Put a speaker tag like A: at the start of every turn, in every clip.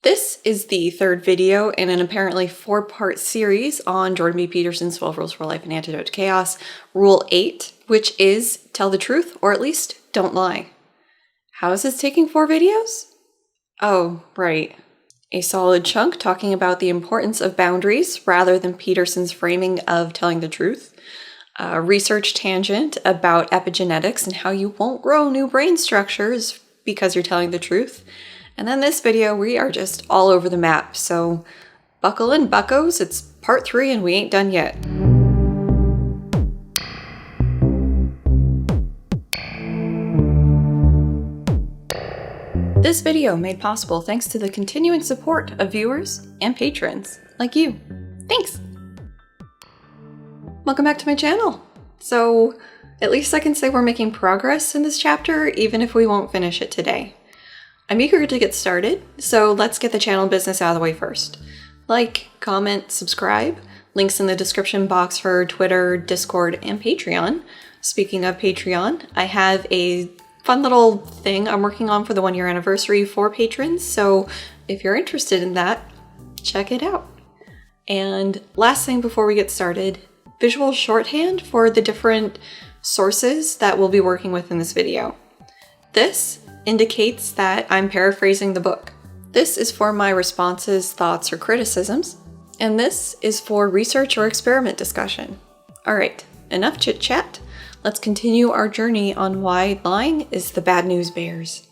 A: This is the third video in an apparently 4-part series on Jordan B. Peterson's 12 Rules for Life and Antidote to Chaos, Rule 8, which is tell the truth, or at least don't lie. How is this taking 4 videos? Oh, right. A solid chunk talking about the importance of boundaries rather than Peterson's framing of telling the truth. A research tangent about epigenetics and how you won't grow new brain structures because you're telling the truth. And then this video, we are just all over the map, so buckle in, buccos. It's part 3 and we ain't done yet. This video made possible thanks to the continuing support of viewers and patrons like you. Thanks! Welcome back to my channel. So, at least I can say we're making progress in this chapter, even if we won't finish it today. I'm eager to get started, so let's get the channel business out of the way first. Like, comment, subscribe. Links in the description box for Twitter, Discord, and Patreon. Speaking of Patreon, I have a fun little thing I'm working on for the 1-year anniversary for patrons, so if you're interested in that, check it out. And last thing before we get started, visual shorthand for the different sources that we'll be working with in this video. This indicates that I'm paraphrasing the book. This is for my responses, thoughts, or criticisms, and this is for research or experiment discussion. Alright, enough chit chat. Let's continue our journey on why lying is the bad news bears.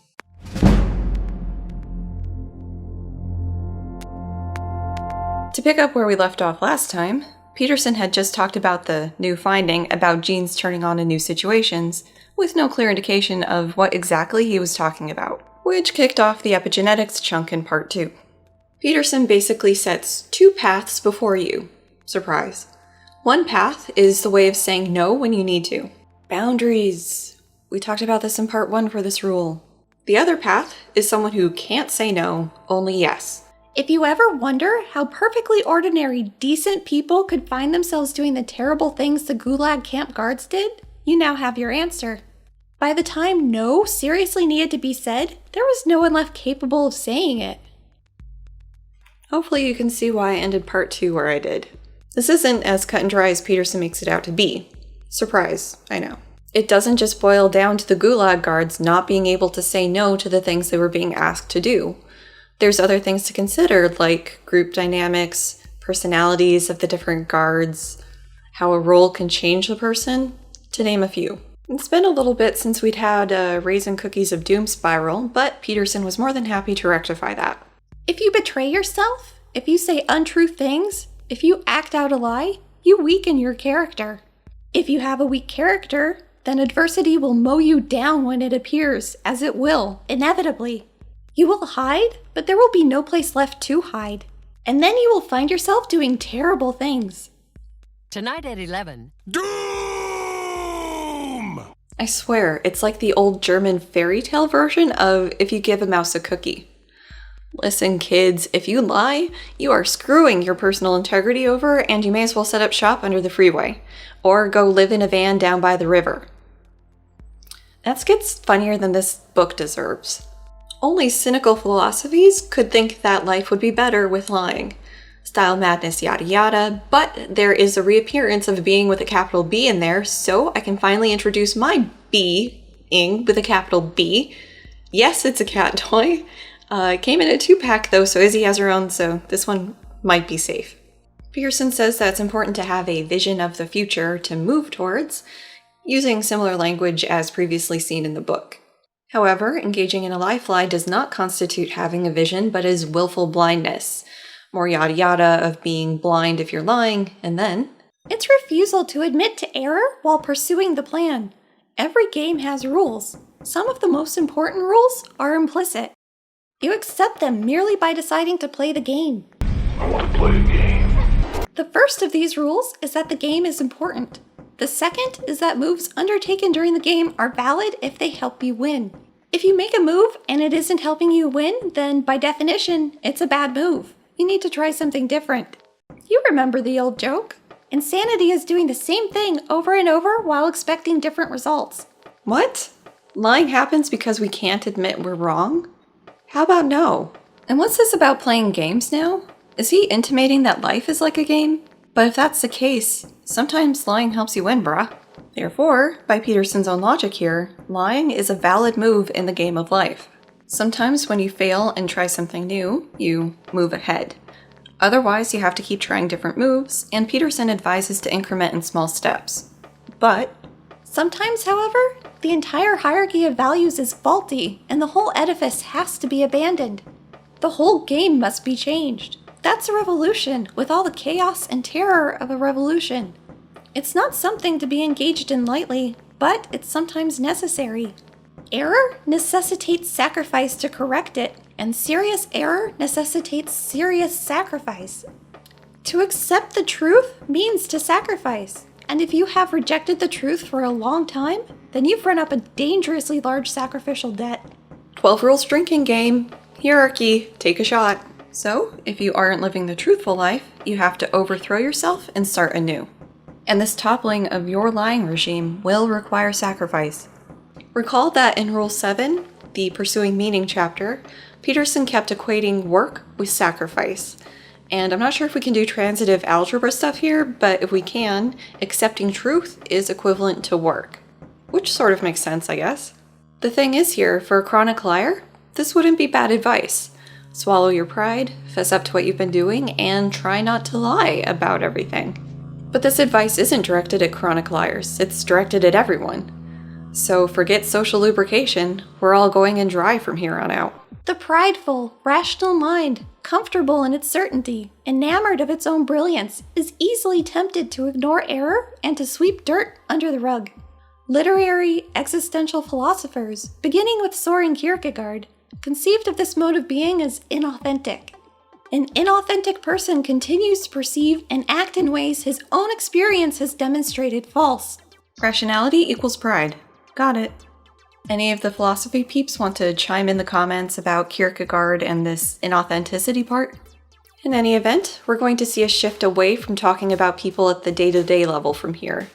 A: To pick up where we left off last time, Peterson had just talked about the new finding about genes turning on in new situations, with no clear indication of what exactly he was talking about, which kicked off the epigenetics chunk in part 2. Peterson basically sets 2 paths before you. Surprise. One path is the way of saying no when you need to. Boundaries. We talked about this in part 1 for this rule. The other path is someone who can't say no, only yes.
B: If you ever wonder how perfectly ordinary, decent people could find themselves doing the terrible things the Gulag camp guards did, you now have your answer. By the time no seriously needed to be said, there was no one left capable of saying it.
A: Hopefully you can see why I ended part 2 where I did. This isn't as cut and dry as Peterson makes it out to be. Surprise, I know. It doesn't just boil down to the Gulag guards not being able to say no to the things they were being asked to do. There's other things to consider, like group dynamics, personalities of the different guards, how a role can change the person, to name a few. It's been a little bit since we'd had a Raisin Cookies of Doom spiral, but Peterson was more than happy to rectify that.
B: If you betray yourself, if you say untrue things, if you act out a lie, you weaken your character. If you have a weak character, then adversity will mow you down when it appears, as it will, inevitably. You will hide, but there will be no place left to hide. And then you will find yourself doing terrible things.
C: Tonight at 11.
A: Doom! I swear, it's like the old German fairy tale version of if you give a mouse a cookie. Listen, kids, if you lie, you are screwing your personal integrity over, and you may as well set up shop under the freeway. Or go live in a van down by the river. That gets funnier than this book deserves. Only cynical philosophies could think that life would be better with lying. Style madness, yada yada, but there is a reappearance of being with a capital B in there, so I can finally introduce my being with a capital B. Yes, it's a cat toy. It came in a 2-pack though, so Izzy has her own, so this one might be safe. Peterson says that it's important to have a vision of the future to move towards, using similar language as previously seen in the book. However, engaging in a lie does not constitute having a vision, but is willful blindness. More yada yada of being blind if you're lying, and then
B: it's refusal to admit to error while pursuing the plan. Every game has rules. Some of the most important rules are implicit. You accept them merely by deciding to play the game.
D: I want to play a game.
B: The first of these rules is that the game is important. The second is that moves undertaken during the game are valid if they help you win. If you make a move and it isn't helping you win, then by definition, it's a bad move. You need to try something different. You remember the old joke? Insanity is doing the same thing over and over while expecting different results.
A: What? Lying happens because we can't admit we're wrong? How about no? And what's this about playing games now? Is he intimating that life is like a game? But if that's the case, sometimes lying helps you win, brah. Therefore, by Peterson's own logic here, lying is a valid move in the game of life. Sometimes when you fail and try something new, you move ahead. Otherwise, you have to keep trying different moves, and Peterson advises to increment in small steps. But
B: sometimes, however, the entire hierarchy of values is faulty, and the whole edifice has to be abandoned. The whole game must be changed. That's a revolution, with all the chaos and terror of a revolution. It's not something to be engaged in lightly, but it's sometimes necessary. Error necessitates sacrifice to correct it, and serious error necessitates serious sacrifice. To accept the truth means to sacrifice, and if you have rejected the truth for a long time, then you've run up a dangerously large sacrificial debt.
A: 12 rules drinking game. Hierarchy. Take a shot. So, if you aren't living the truthful life, you have to overthrow yourself and start anew. And this toppling of your lying regime will require sacrifice. Recall that in Rule 7, the Pursuing Meaning chapter, Peterson kept equating work with sacrifice. And I'm not sure if we can do transitive algebra stuff here, but if we can, accepting truth is equivalent to work. Which sort of makes sense, I guess. The thing is here, for a chronic liar, this wouldn't be bad advice. Swallow your pride, fess up to what you've been doing, and try not to lie about everything. But this advice isn't directed at chronic liars, it's directed at everyone. So forget social lubrication, we're all going in dry from here on out.
B: The prideful, rational mind, comfortable in its certainty, enamored of its own brilliance, is easily tempted to ignore error and to sweep dirt under the rug. Literary, existential philosophers, beginning with Soren Kierkegaard, conceived of this mode of being as inauthentic. An inauthentic person continues to perceive and act in ways his own experience has demonstrated false.
A: Rationality equals pride. Got it. Any of the philosophy peeps want to chime in the comments about Kierkegaard and this inauthenticity part? In any event, we're going to see a shift away from talking about people at the day-to-day level from here.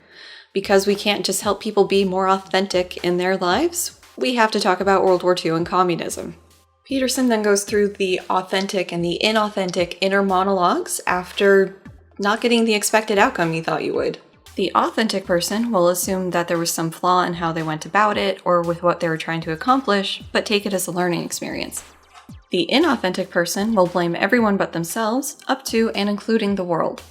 A: Because we can't just help people be more authentic in their lives, we have to talk about World War II and communism. Peterson then goes through the authentic and the inauthentic inner monologues after not getting the expected outcome you thought you would. The authentic person will assume that there was some flaw in how they went about it or with what they were trying to accomplish, but take it as a learning experience. The inauthentic person will blame everyone but themselves, up to and including the world.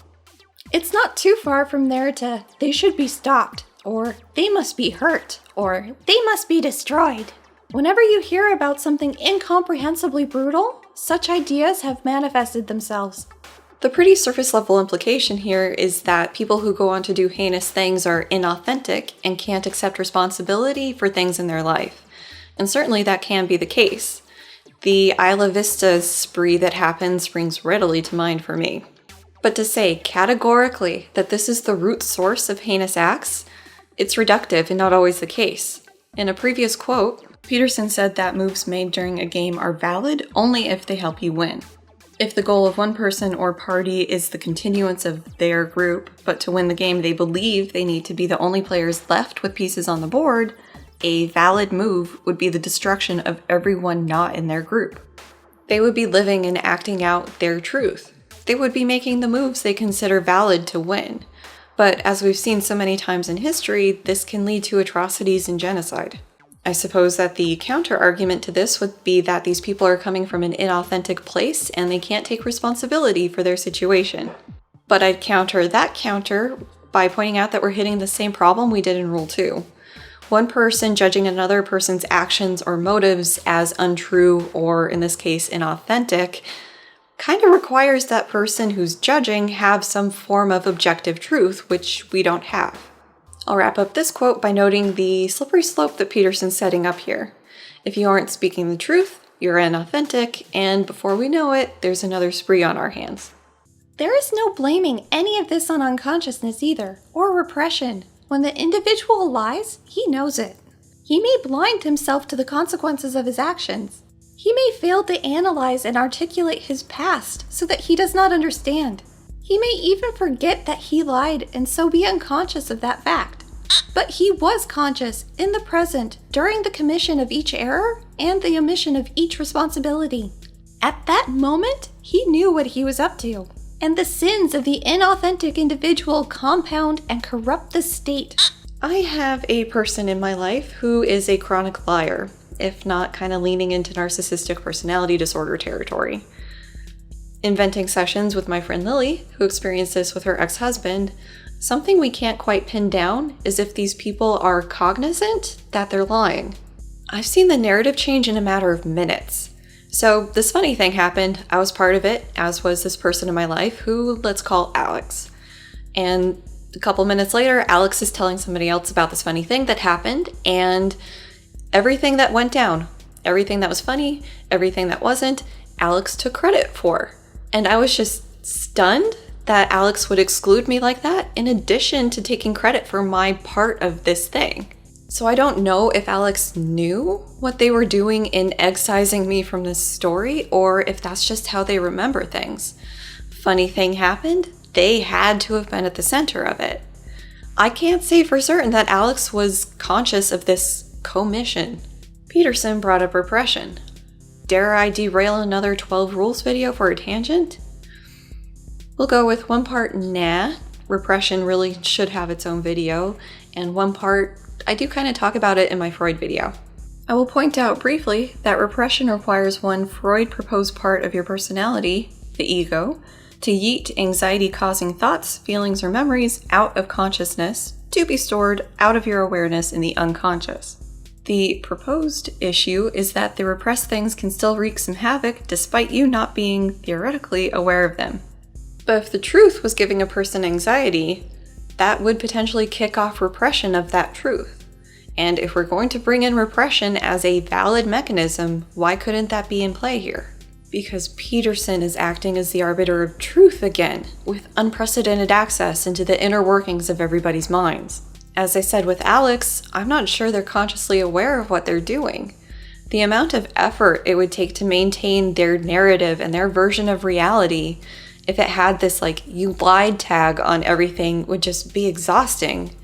B: It's not too far from there to, they should be stopped, or they must be hurt, or they must be destroyed. Whenever you hear about something incomprehensibly brutal, such ideas have manifested themselves.
A: The pretty surface level implication here is that people who go on to do heinous things are inauthentic and can't accept responsibility for things in their life. And certainly that can be the case. The Isla Vista spree that happened springs readily to mind for me. But to say categorically that this is the root source of heinous acts, it's reductive and not always the case. In a previous quote, Peterson said that moves made during a game are valid only if they help you win. If the goal of one person or party is the continuance of their group, but to win the game they believe they need to be the only players left with pieces on the board, a valid move would be the destruction of everyone not in their group. They would be living and acting out their truth. They would be making the moves they consider valid to win. But as we've seen so many times in history, this can lead to atrocities and genocide. I suppose that the counter-argument to this would be that these people are coming from an inauthentic place and they can't take responsibility for their situation. But I'd counter that counter by pointing out that we're hitting the same problem we did in Rule 2. One person judging another person's actions or motives as untrue, or in this case, inauthentic, kind of requires that person who's judging have some form of objective truth, which we don't have. I'll wrap up this quote by noting the slippery slope that Peterson's setting up here. If you aren't speaking the truth, you're inauthentic, and before we know it, there's another spree on our hands.
B: There is no blaming any of this on unconsciousness either, or repression. When the individual lies, he knows it. He may blind himself to the consequences of his actions. He may fail to analyze and articulate his past so that he does not understand. He may even forget that he lied and so be unconscious of that fact. But he was conscious in the present during the commission of each error and the omission of each responsibility. At that moment, he knew what he was up to, and the sins of the inauthentic individual compound and corrupt the state.
A: I have a person in my life who is a chronic liar, if not kind of leaning into narcissistic personality disorder territory. In venting sessions with my friend Lily, who experienced this with her ex-husband, something we can't quite pin down is if these people are cognizant that they're lying. I've seen the narrative change in a matter of minutes. So this funny thing happened, I was part of it, as was this person in my life who let's call Alex. And a couple minutes later, Alex is telling somebody else about this funny thing that happened, and everything that went down, everything that was funny, everything that wasn't, Alex took credit for. And I was just stunned that Alex would exclude me like that, in addition to taking credit for my part of this thing. So I don't know if Alex knew what they were doing in excising me from this story, or if that's just how they remember things. Funny thing happened, they had to have been at the center of it. I can't say for certain that Alex was conscious of this commission. Peterson brought up repression. Dare I derail another 12 rules video for a tangent? We'll go with one part nah, repression really should have its own video, and one part I do kind of talk about it in my Freud video. I will point out briefly that repression requires one Freud proposed part of your personality, the ego, to yeet anxiety-causing thoughts, feelings, or memories out of consciousness to be stored out of your awareness in the unconscious. The proposed issue is that the repressed things can still wreak some havoc despite you not being theoretically aware of them. But if the truth was giving a person anxiety, that would potentially kick off repression of that truth. And if we're going to bring in repression as a valid mechanism, why couldn't that be in play here? Because Peterson is acting as the arbiter of truth again, with unprecedented access into the inner workings of everybody's minds. As I said with Alex, I'm not sure they're consciously aware of what they're doing. The amount of effort it would take to maintain their narrative and their version of reality, if it had this you lied tag on everything, would just be exhausting.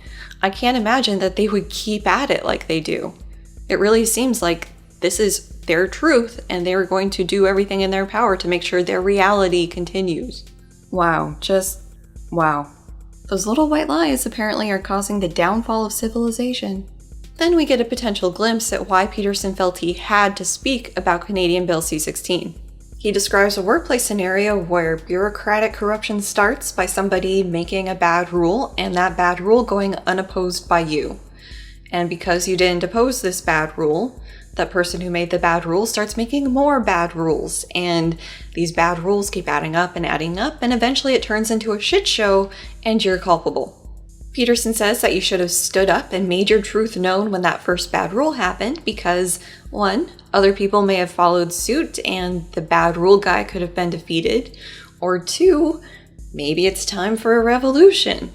A: I can't imagine that they would keep at it like they do. It really seems like this is their truth and they were going to do everything in their power to make sure their reality continues. Wow, just wow. Those little white lies apparently are causing the downfall of civilization. Then we get a potential glimpse at why Peterson felt he had to speak about Canadian Bill C-16. He describes a workplace scenario where bureaucratic corruption starts by somebody making a bad rule and that bad rule going unopposed by you. And because you didn't oppose this bad rule, that person who made the bad rule starts making more bad rules, and these bad rules keep adding up, and eventually it turns into a shit show, and you're culpable. Peterson says that you should have stood up and made your truth known when that first bad rule happened because, 1, other people may have followed suit and the bad rule guy could have been defeated, or 2, maybe it's time for a revolution,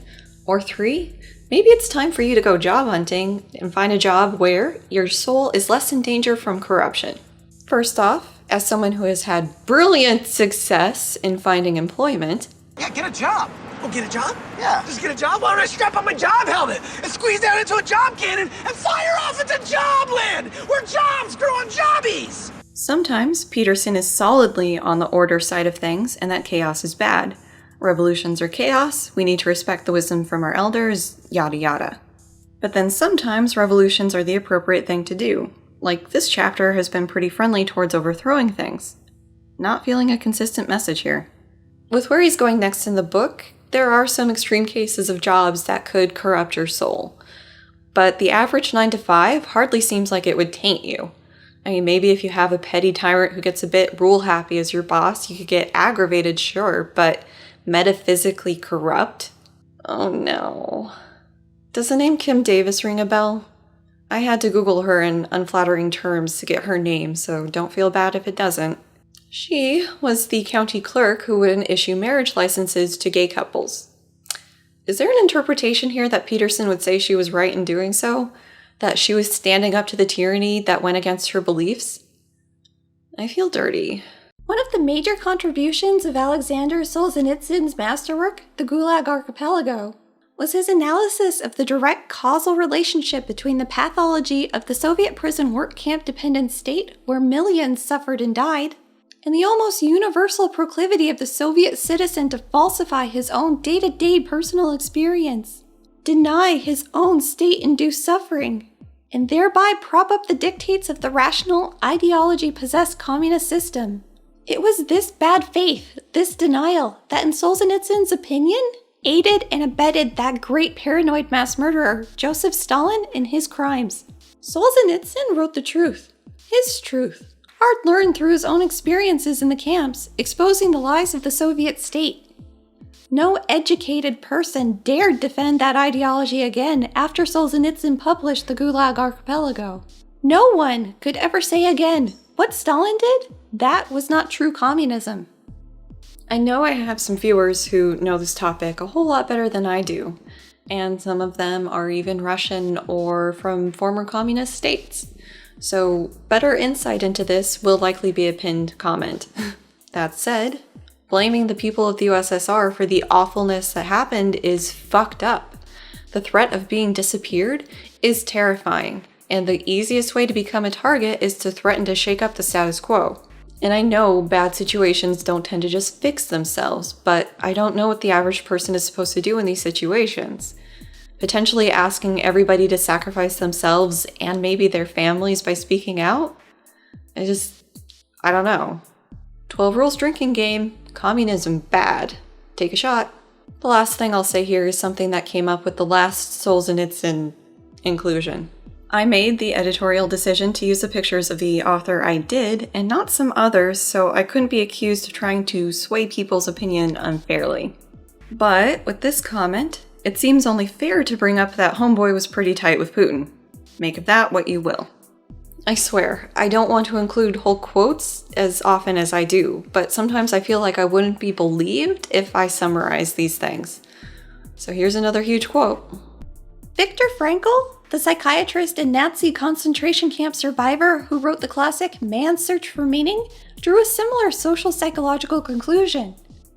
A: or 3, maybe it's time for you to go job hunting and find a job where your soul is less in danger from corruption. First off, as someone who has had brilliant success in finding employment,
E: yeah, get a job. Oh, get a job? Yeah. Just get a job? Why don't I strap on my job helmet and squeeze down into a job cannon and fire off into job land where jobs grow on jobbies?
A: Sometimes Peterson is solidly on the order side of things and that chaos is bad. Revolutions are chaos, we need to respect the wisdom from our elders, yada yada. But then sometimes revolutions are the appropriate thing to do. Like this chapter has been pretty friendly towards overthrowing things. Not feeling a consistent message here. With where he's going next in the book, there are some extreme cases of jobs that could corrupt your soul. But the average 9 to 5 hardly seems like it would taint you. I mean, maybe if you have a petty tyrant who gets a bit rule happy as your boss, you could get aggravated, sure, but metaphysically corrupt? Oh no. Does the name Kim Davis ring a bell? I had to Google her in unflattering terms to get her name, so don't feel bad if it doesn't. She was the county clerk who would issue marriage licenses to gay couples. Is there an interpretation here that Peterson would say she was right in doing so? That she was standing up to the tyranny that went against her beliefs? I feel dirty.
B: One of the major contributions of Alexander Solzhenitsyn's masterwork, The Gulag Archipelago, was his analysis of the direct causal relationship between the pathology of the Soviet prison work camp dependent state where millions suffered and died, and the almost universal proclivity of the Soviet citizen to falsify his own day-to-day personal experience, deny his own state-induced suffering, and thereby prop up the dictates of the rational, ideology-possessed communist system. It was this bad faith, this denial, that in Solzhenitsyn's opinion, aided and abetted that great paranoid mass murderer, Joseph Stalin, in his crimes. Solzhenitsyn wrote the truth, his truth, hard-learned through his own experiences in the camps, exposing the lies of the Soviet state. No educated person dared defend that ideology again after Solzhenitsyn published the Gulag Archipelago. No one could ever say again, what Stalin did, that was not true communism.
A: I know I have some viewers who know this topic a whole lot better than I do, and some of them are even Russian or from former communist states. So better insight into this will likely be a pinned comment. That said, blaming the people of the USSR for the awfulness that happened is fucked up. The threat of being disappeared is terrifying, and the easiest way to become a target is to threaten to shake up the status quo. And I know bad situations don't tend to just fix themselves, but I don't know what the average person is supposed to do in these situations. Potentially asking everybody to sacrifice themselves and maybe their families by speaking out? I don't know. 12 Rules drinking game, communism bad. Take a shot. The last thing I'll say here is something that came up with the last Solzhenitsyn inclusion. I made the editorial decision to use the pictures of the author I did, and not some others, so I couldn't be accused of trying to sway people's opinion unfairly. But with this comment, it seems only fair to bring up that Homeboy was pretty tight with Putin. Make of that what you will. I swear, I don't want to include whole quotes as often as I do, but sometimes I feel like I wouldn't be believed if I summarize these things. So here's another huge quote.
B: Viktor Frankl, the psychiatrist and Nazi concentration camp survivor who wrote the classic Man's Search for Meaning, drew a similar social psychological conclusion.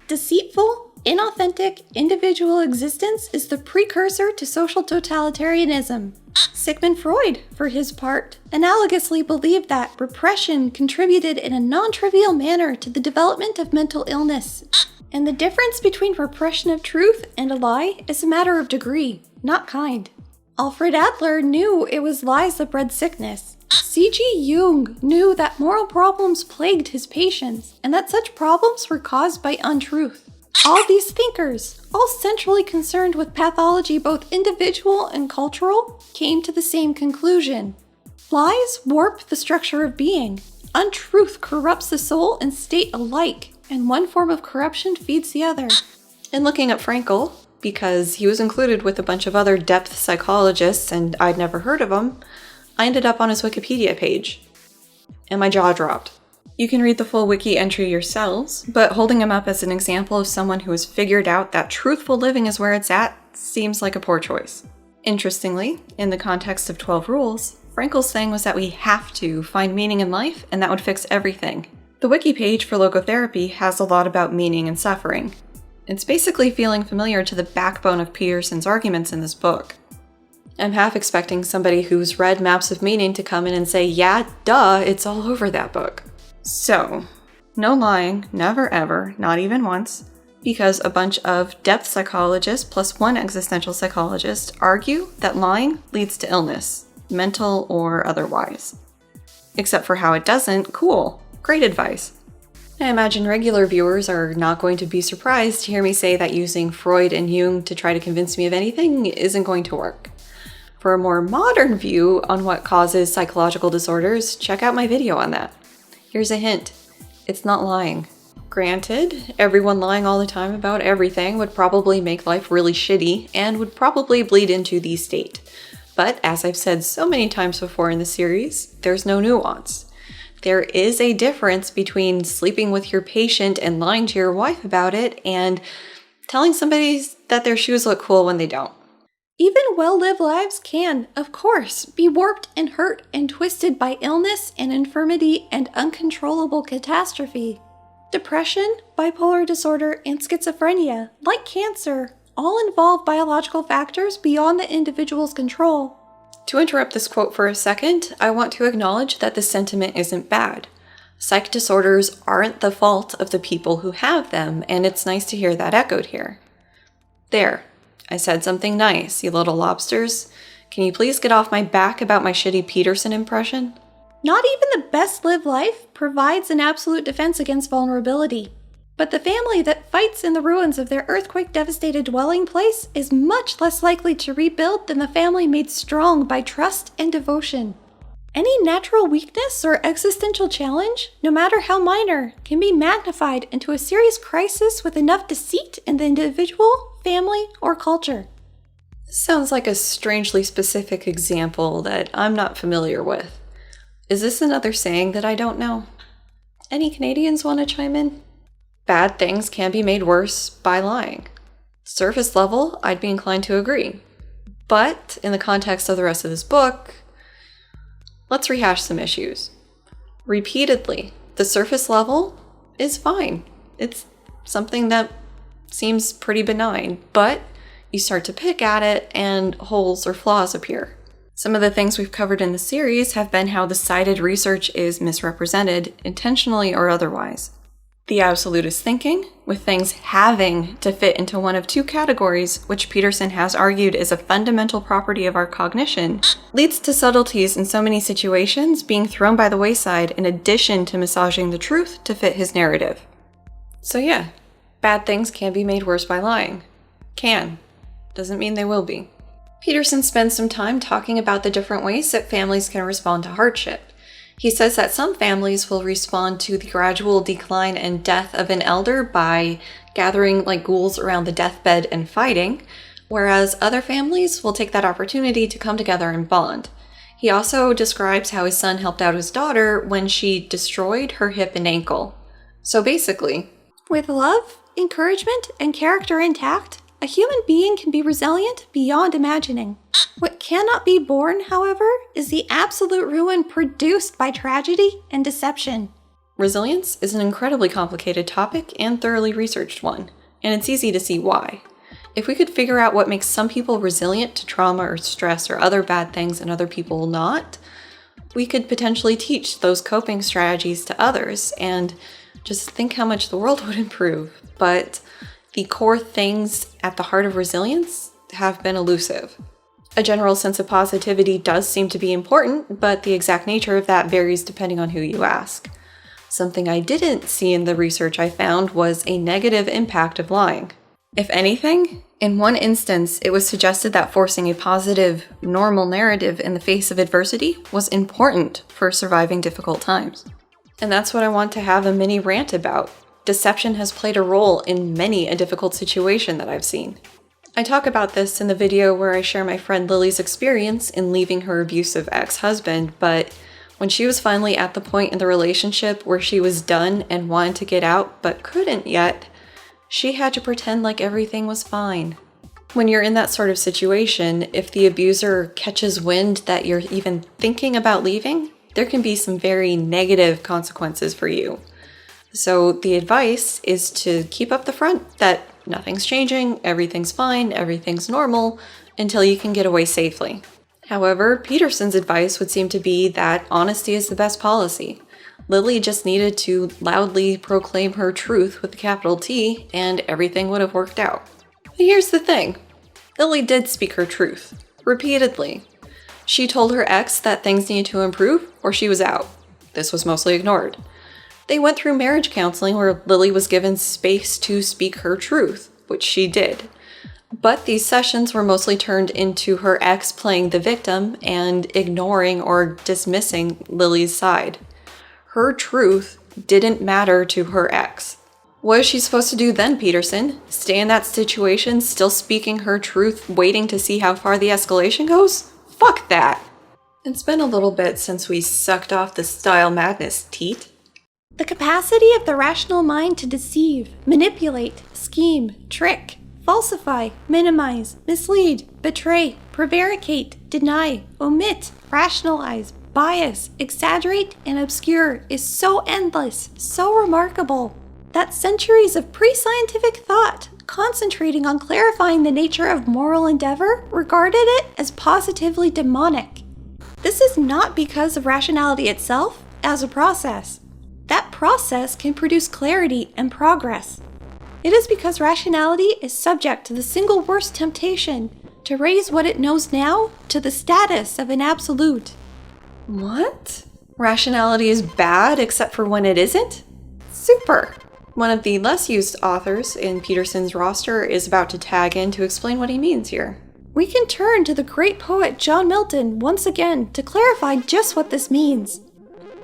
B: Deceitful, inauthentic, individual existence is the precursor to social totalitarianism. Sigmund Freud, for his part, analogously believed that repression contributed in a non-trivial manner to the development of mental illness. And the difference between repression of truth and a lie is a matter of degree, not kind. Alfred Adler knew it was lies that bred sickness. C.G. Jung knew that moral problems plagued his patients, and that such problems were caused by untruth. All these thinkers, all centrally concerned with pathology both individual and cultural, came to the same conclusion. Lies warp the structure of being. Untruth corrupts the soul and state alike, and one form of corruption feeds the other.
A: In looking up Frankl, because he was included with a bunch of other depth psychologists and I'd never heard of him, I ended up on his Wikipedia page. And my jaw dropped. You can read the full wiki entry yourselves, but holding him up as an example of someone who has figured out that truthful living is where it's at seems like a poor choice. Interestingly, in the context of 12 Rules, Frankl's saying was that we have to find meaning in life and that would fix everything. The wiki page for logotherapy has a lot about meaning and suffering. It's basically feeling familiar to the backbone of Peterson's arguments in this book. I'm half expecting somebody who's read Maps of Meaning to come in and say, yeah, duh, it's all over that book. So, no lying, never ever, not even once, because a bunch of depth psychologists plus one existential psychologist argue that lying leads to illness, mental or otherwise. Except for how it doesn't, cool, great advice. I imagine regular viewers are not going to be surprised to hear me say that using Freud and Jung to try to convince me of anything isn't going to work. For a more modern view on what causes psychological disorders, check out my video on that. Here's a hint. It's not lying. Granted, everyone lying all the time about everything would probably make life really shitty and would probably bleed into the state. But as I've said so many times before in the series, there's no nuance. There is a difference between sleeping with your patient and lying to your wife about it and telling somebody that their shoes look cool when they don't.
B: Even well-lived lives can, of course, be warped and hurt and twisted by illness and infirmity and uncontrollable catastrophe. Depression, bipolar disorder, and schizophrenia, like cancer, all involve biological factors beyond the individual's control.
A: To interrupt this quote for a second, I want to acknowledge that the sentiment isn't bad. Psych disorders aren't the fault of the people who have them, and it's nice to hear that echoed here. There, I said something nice, you little lobsters. Can you please get off my back about my shitty Peterson impression?
B: Not even the best lived life provides an absolute defense against vulnerability. But the family that fights in the ruins of their earthquake-devastated dwelling place is much less likely to rebuild than the family made strong by trust and devotion. Any natural weakness or existential challenge, no matter how minor, can be magnified into a serious crisis with enough deceit in the individual, family, or culture.
A: Sounds like a strangely specific example that I'm not familiar with. Is this another saying that I don't know? Any Canadians want to chime in? Bad things can be made worse by lying. Surface level, I'd be inclined to agree. But in the context of the rest of this book, let's rehash some issues. Repeatedly, the surface level is fine. It's something that seems pretty benign, but you start to pick at it and holes or flaws appear. Some of the things we've covered in the series have been how the cited research is misrepresented, intentionally or otherwise. The absolutist thinking, with things having to fit into one of two categories, which Peterson has argued is a fundamental property of our cognition, leads to subtleties in so many situations being thrown by the wayside in addition to massaging the truth to fit his narrative. So yeah, bad things can be made worse by lying. Can. Doesn't mean they will be. Peterson spends some time talking about the different ways that families can respond to hardship. He says that some families will respond to the gradual decline and death of an elder by gathering like ghouls around the deathbed and fighting, whereas other families will take that opportunity to come together and bond. He also describes how his son helped out his daughter when she destroyed her hip and ankle. So basically,
B: with love, encouragement, and character intact, a human being can be resilient beyond imagining. What cannot be borne, however, is the absolute ruin produced by tragedy and deception.
A: Resilience is an incredibly complicated topic and thoroughly researched one, and it's easy to see why. If we could figure out what makes some people resilient to trauma or stress or other bad things and other people not, we could potentially teach those coping strategies to others, and just think how much the world would improve. But the core things at the heart of resilience have been elusive. A general sense of positivity does seem to be important, but the exact nature of that varies depending on who you ask. Something I didn't see in the research I found was a negative impact of lying. If anything, in one instance, it was suggested that forcing a positive, normal narrative in the face of adversity was important for surviving difficult times. And that's what I want to have a mini rant about. Deception has played a role in many a difficult situation that I've seen. I talk about this in the video where I share my friend Lily's experience in leaving her abusive ex-husband, but when she was finally at the point in the relationship where she was done and wanted to get out but couldn't yet, she had to pretend like everything was fine. When you're in that sort of situation, if the abuser catches wind that you're even thinking about leaving, there can be some very negative consequences for you. So the advice is to keep up the front that nothing's changing, everything's fine, everything's normal, until you can get away safely. However, Peterson's advice would seem to be that honesty is the best policy. Lily just needed to loudly proclaim her truth with a capital T, and everything would have worked out. But here's the thing. Lily did speak her truth. Repeatedly. She told her ex that things needed to improve, or she was out. This was mostly ignored. They went through marriage counseling where Lily was given space to speak her truth, which she did. But these sessions were mostly turned into her ex playing the victim and ignoring or dismissing Lily's side. Her truth didn't matter to her ex. What is she supposed to do then, Peterson? Stay in that situation, still speaking her truth, waiting to see how far the escalation goes? Fuck that! It's been a little bit since we sucked off the style madness, teat.
B: The capacity of the rational mind to deceive, manipulate, scheme, trick, falsify, minimize, mislead, betray, prevaricate, deny, omit, rationalize, bias, exaggerate, and obscure is so endless, so remarkable, that centuries of pre-scientific thought, concentrating on clarifying the nature of moral endeavor, regarded it as positively demonic. This is not because of rationality itself as a process. that process can produce clarity and progress. It is because rationality is subject to the single worst temptation to raise what it knows now to the status of an absolute.
A: What? Rationality is bad except for when it isn't? Super! One of the less used authors in Peterson's roster is about to tag in to explain what he means here.
B: We can turn to the great poet John Milton once again to clarify just what this means.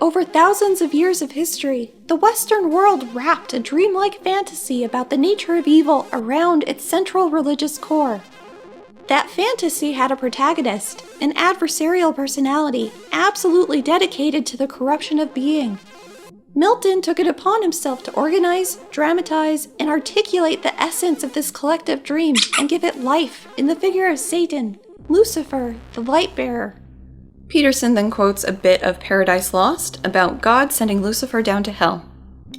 B: Over thousands of years of history, the Western world wrapped a dreamlike fantasy about the nature of evil around its central religious core. That fantasy had a protagonist, an adversarial personality, absolutely dedicated to the corruption of being. Milton took it upon himself to organize, dramatize, and articulate the essence of this collective dream and give it life in the figure of Satan, Lucifer, the light bearer.
A: Peterson then quotes a bit of Paradise Lost about God sending Lucifer down to hell.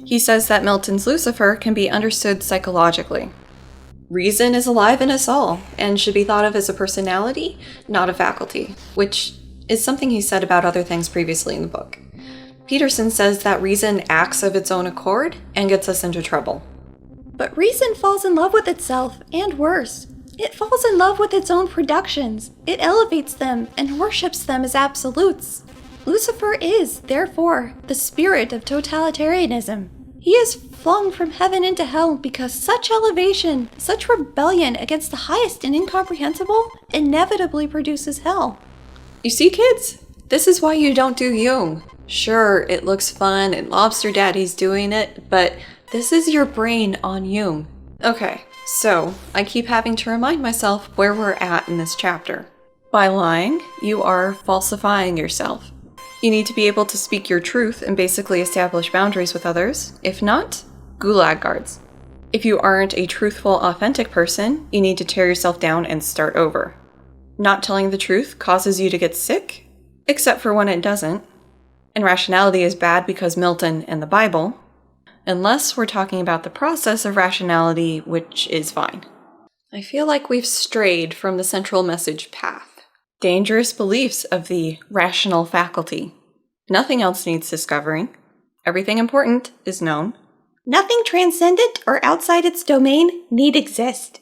A: He says that Milton's Lucifer can be understood psychologically. Reason is alive in us all, and should be thought of as a personality, not a faculty, which is something he said about other things previously in the book. Peterson says that reason acts of its own accord and gets us into trouble.
B: But reason falls in love with itself, and worse. It falls in love with its own productions. It elevates them and worships them as absolutes. Lucifer is, therefore, the spirit of totalitarianism. He is flung from heaven into hell because such elevation, such rebellion against the highest and incomprehensible, inevitably produces hell.
A: You see, kids? This is why you don't do Jung. Sure, it looks fun and Lobster Daddy's doing it, but this is your brain on Jung. Okay, so I keep having to remind myself where we're at in this chapter. By lying, you are falsifying yourself. You need to be able to speak your truth and basically establish boundaries with others. If not, gulag guards. If you aren't a truthful, authentic person, you need to tear yourself down and start over. Not telling the truth causes you to get sick, except for when it doesn't. And rationality is bad because Milton and the Bible, unless we're talking about the process of rationality, which is fine. I feel like we've strayed from the central message path. Dangerous beliefs of the rational faculty. Nothing else needs discovering. Everything important is known.
B: Nothing transcendent or outside its domain need exist.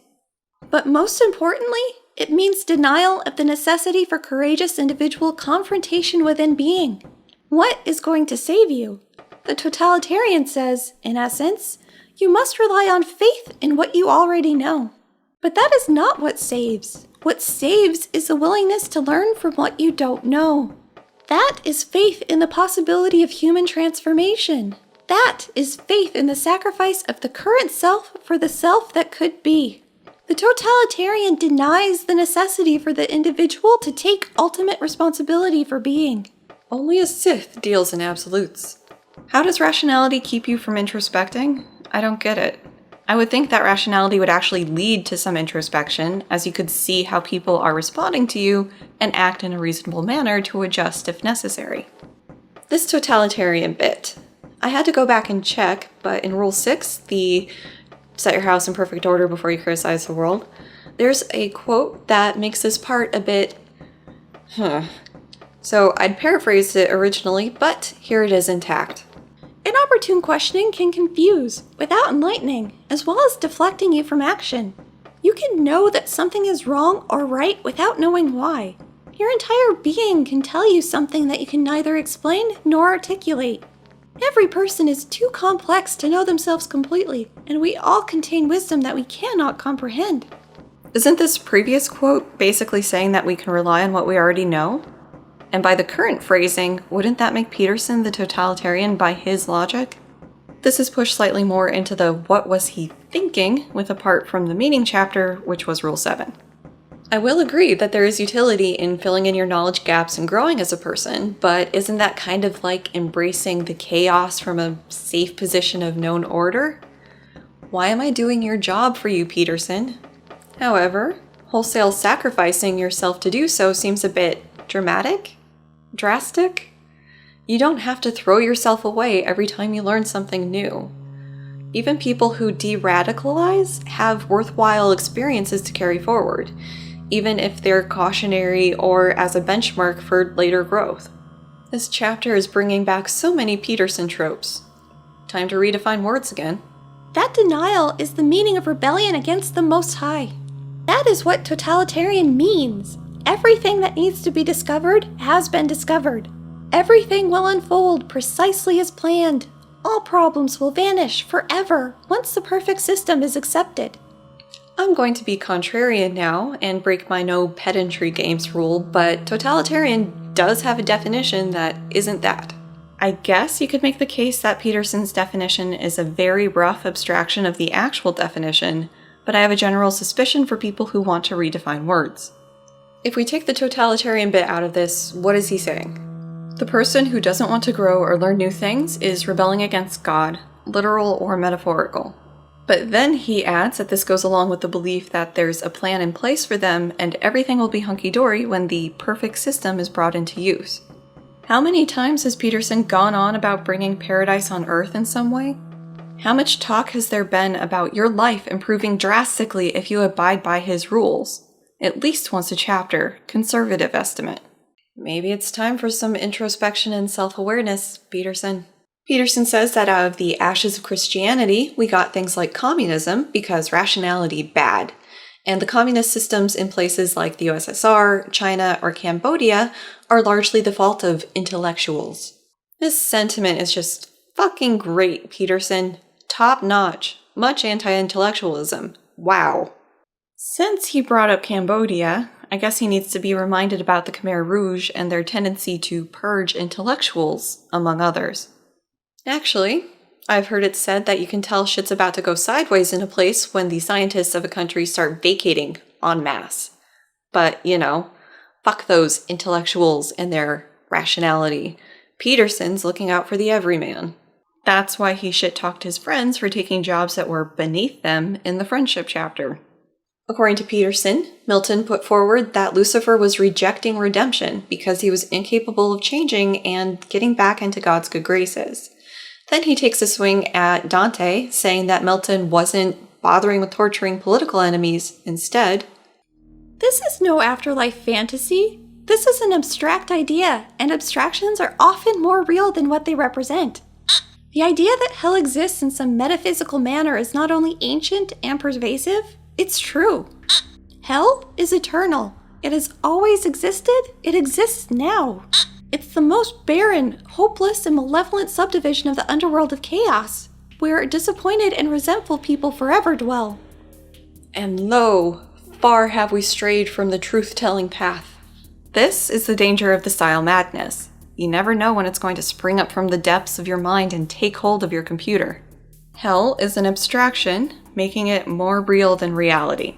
B: But most importantly, it means denial of the necessity for courageous individual confrontation within being. What is going to save you? The totalitarian says, in essence, you must rely on faith in what you already know. But that is not what saves. What saves is the willingness to learn from what you don't know. That is faith in the possibility of human transformation. That is faith in the sacrifice of the current self for the self that could be. The totalitarian denies the necessity for the individual to take ultimate responsibility for being.
A: Only a Sith deals in absolutes. How does rationality keep you from introspecting? I don't get it. I would think that rationality would actually lead to some introspection, as you could see how people are responding to you and act in a reasonable manner to adjust if necessary. This totalitarian bit. I had to go back and check, but in Rule 6, the set your house in perfect order before you criticize the world, there's a quote that makes this part a bit... So I'd paraphrased it originally, but here it is intact.
B: Inopportune questioning can confuse, without enlightening, as well as deflecting you from action. You can know that something is wrong or right without knowing why. Your entire being can tell you something that you can neither explain nor articulate. Every person is too complex to know themselves completely, and we all contain wisdom that we cannot comprehend.
A: Isn't this previous quote basically saying that we can rely on what we already know? And by the current phrasing, wouldn't that make Peterson the totalitarian by his logic? This is pushed slightly more into the what was he thinking with a part from the meaning chapter, which was Rule 7. I will agree that there is utility in filling in your knowledge gaps and growing as a person, but isn't that kind of like embracing the chaos from a safe position of known order? Why am I doing your job for you, Peterson? However, wholesale sacrificing yourself to do so seems a bit dramatic? Drastic? You don't have to throw yourself away every time you learn something new. Even people who de-radicalize have worthwhile experiences to carry forward, even if they're cautionary or as a benchmark for later growth. This chapter is bringing back so many Peterson tropes. time to redefine words again.
B: That denial is the meaning of rebellion against the Most High. That is what totalitarian means. Everything that needs to be discovered has been discovered. Everything will unfold precisely as planned. All problems will vanish forever once the perfect system is accepted.
A: I'm going to be contrarian now and break my no pedantry games rule, but totalitarian does have a definition that isn't that. I guess you could make the case that Peterson's definition is a very rough abstraction of the actual definition, but I have a general suspicion for people who want to redefine words. If we take the totalitarian bit out of this, what is he saying? The person who doesn't want to grow or learn new things is rebelling against God, literal or metaphorical. But then he adds that this goes along with the belief that there's a plan in place for them and everything will be hunky-dory when the perfect system is brought into use. How many times has Peterson gone on about bringing paradise on Earth in some way? How much talk has there been about your life improving drastically if you abide by his rules? At least once a chapter, conservative estimate. Maybe it's time for some introspection and self-awareness, Peterson. Peterson says that out of the ashes of Christianity, we got things like communism because rationality bad. And the communist systems in places like the USSR, China, or Cambodia are largely the fault of intellectuals. This sentiment is just fucking great, Peterson. Top notch. Much anti-intellectualism. Wow. Since he brought up Cambodia, I guess he needs to be reminded about the Khmer Rouge and their tendency to purge intellectuals, among others. Actually, I've heard it said that you can tell shit's about to go sideways in a place when the scientists of a country start vacating en masse. But, fuck those intellectuals and their rationality. Peterson's looking out for the everyman. That's why he shit-talked his friends for taking jobs that were beneath them in the friendship chapter. According to Peterson, Milton put forward that Lucifer was rejecting redemption because he was incapable of changing and getting back into God's good graces. Then he takes a swing at Dante, saying that Milton wasn't bothering with torturing political enemies instead.
B: This is no afterlife fantasy. This is an abstract idea, and abstractions are often more real than what they represent. The idea that hell exists in some metaphysical manner is not only ancient and pervasive, it's true. Hell is eternal. It has always existed. It exists now. It's the most barren, hopeless, and malevolent subdivision of the underworld of chaos, where disappointed and resentful people forever dwell.
A: And lo, far have we strayed from the truth-telling path. This is the danger of the style madness. You never know when it's going to spring up from the depths of your mind and take hold of your computer. Hell is an abstraction, making it more real than reality.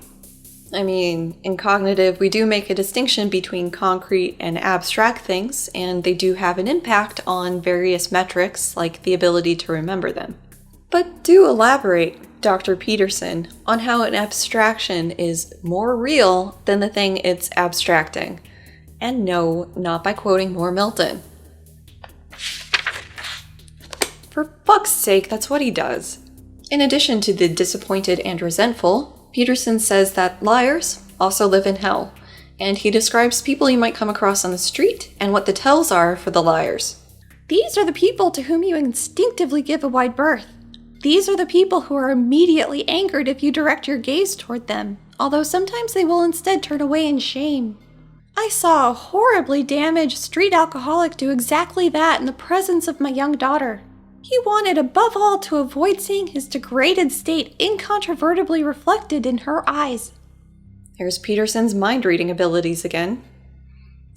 A: I mean, in cognitive, we do make a distinction between concrete and abstract things, and they do have an impact on various metrics, like the ability to remember them. But do elaborate, Dr. Peterson, on how an abstraction is more real than the thing it's abstracting. And no, not by quoting more Milton. For fuck's sake, that's what he does. In addition to the disappointed and resentful, Peterson says that liars also live in hell, and he describes people you might come across on the street and what the tells are for the liars.
B: These are the people to whom you instinctively give a wide berth. These are the people who are immediately angered if you direct your gaze toward them, although sometimes they will instead turn away in shame. I saw a horribly damaged street alcoholic do exactly that in the presence of my young daughter. He wanted above all to avoid seeing his degraded state incontrovertibly reflected in her eyes.
A: There's Peterson's mind-reading abilities again.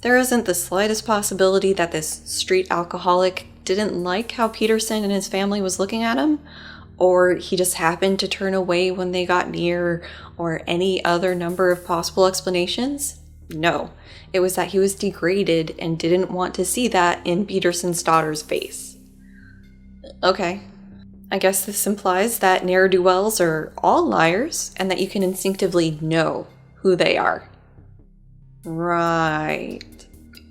A: There isn't the slightest possibility that this street alcoholic didn't like how Peterson and his family was looking at him, or he just happened to turn away when they got near, or any other number of possible explanations. No, it was that he was degraded and didn't want to see that in Peterson's daughter's face. Okay, I guess this implies that ne'er-do-wells are all liars, and that you can instinctively know who they are. Right.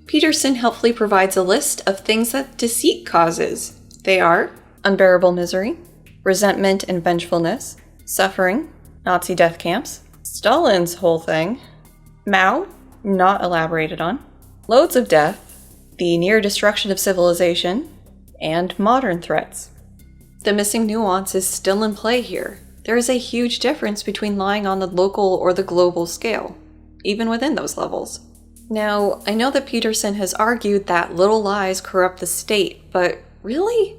A: Peterson helpfully provides a list of things that deceit causes. They are unbearable misery, resentment and vengefulness, suffering, Nazi death camps, Stalin's whole thing, Mao, not elaborated on, loads of death, the near destruction of civilization, and modern threats. The missing nuance is still in play here. There is a huge difference between lying on the local or the global scale, even within those levels. Now, I know that Peterson has argued that little lies corrupt the state, but really?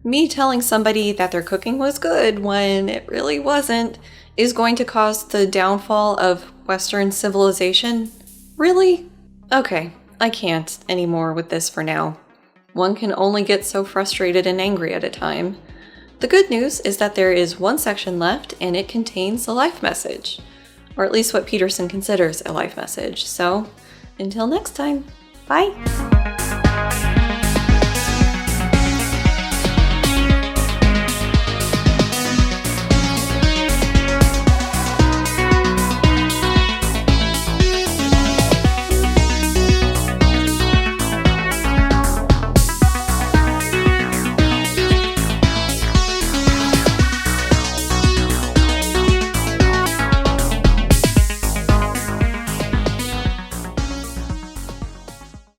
A: Me telling somebody that their cooking was good when it really wasn't is going to cause the downfall of Western civilization? Really? Okay, I can't anymore with this for now. One can only get so frustrated and angry at a time. The good news is that there is one section left and it contains a life message. Or at least what Peterson considers a life message. So, until next time, bye!